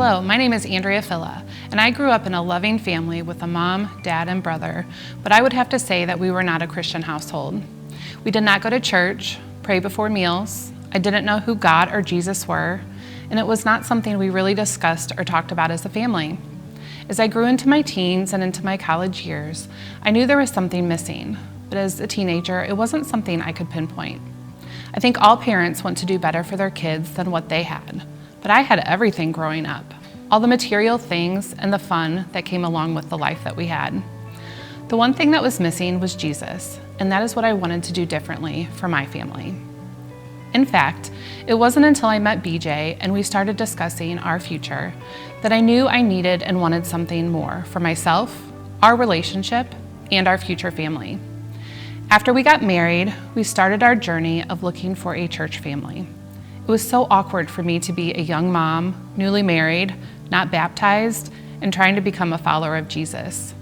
Hello, my name is Andrea Filla, and I grew up in a loving family with a mom, dad, and brother, but I would have to say that we were not a Christian household. We did not go to church, pray before meals. I didn't know who God or Jesus were, and it was not something we really discussed or talked about as a family. As I grew into my teens and into my college years, I knew there was something missing, but as a teenager, it wasn't something I could pinpoint. I think all parents want to do better for their kids than what they had, but I had everything growing up, all the material things and the fun that came along with the life that we had. The one thing that was missing was Jesus, and that is what I wanted to do differently for my family. In fact, it wasn't until I met BJ and we started discussing our future that I knew I needed and wanted something more for myself, our relationship, and our future family. After we got married, we started our journey of looking for a church family. It was so awkward for me to be a young mom, newly married, not baptized, and trying to become a follower of Jesus.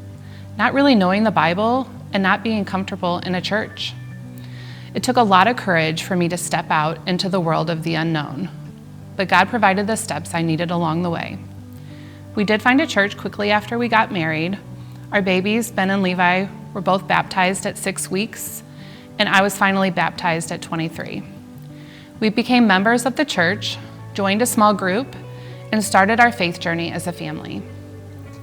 Not really knowing the Bible and not being comfortable in a church. It took a lot of courage for me to step out into the world of the unknown, but God provided the steps I needed along the way. We did find a church quickly after we got married. Our babies, Ben and Levi, were both baptized at 6 weeks, and I was finally baptized at 23. We became members of the church, joined a small group, and started our faith journey as a family.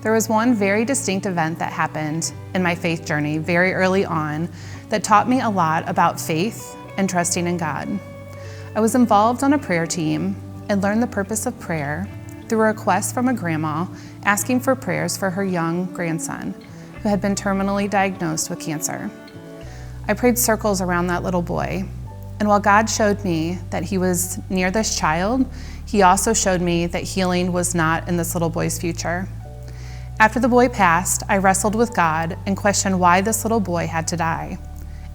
There was one very distinct event that happened in my faith journey very early on that taught me a lot about faith and trusting in God. I was involved on a prayer team and learned the purpose of prayer through a request from a grandma asking for prayers for her young grandson who had been terminally diagnosed with cancer. I prayed circles around that little boy, and while God showed me that he was near this child, he also showed me that healing was not in this little boy's future. After the boy passed, I wrestled with God and questioned why this little boy had to die,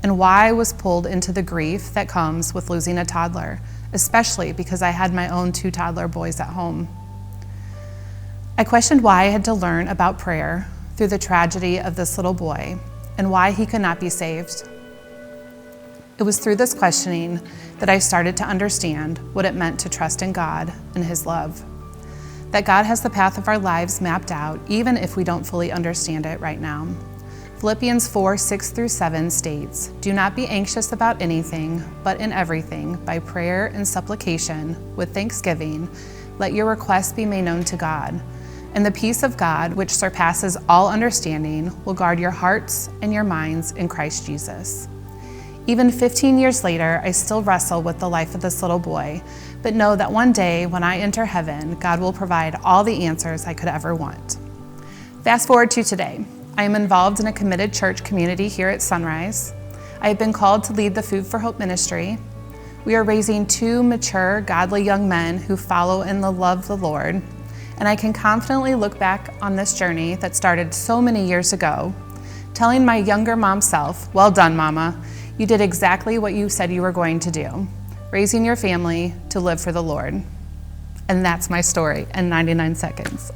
and why I was pulled into the grief that comes with losing a toddler, especially because I had my own 2 toddler boys at home. I questioned why I had to learn about prayer through the tragedy of this little boy and why he could not be saved. It was through this questioning that I started to understand what it meant to trust in God and His love. That God has the path of our lives mapped out, even if we don't fully understand it right now. Philippians 4:6-7 states, "Do not be anxious about anything, but in everything, by prayer and supplication, with thanksgiving, let your requests be made known to God. And the peace of God, which surpasses all understanding, will guard your hearts and your minds in Christ Jesus." Even 15 years later, I still wrestle with the life of this little boy, but know that one day when I enter heaven, God will provide all the answers I could ever want. Fast forward to today. I am involved in a committed church community here at Sunrise. I have been called to lead the Food for Hope ministry. We are raising 2 mature, godly young men who follow and love the Lord. And I can confidently look back on this journey that started so many years ago, telling my younger mom self, "Well done, Mama. You did exactly what you said you were going to do, raising your family to live for the Lord." And that's my story in 99 seconds.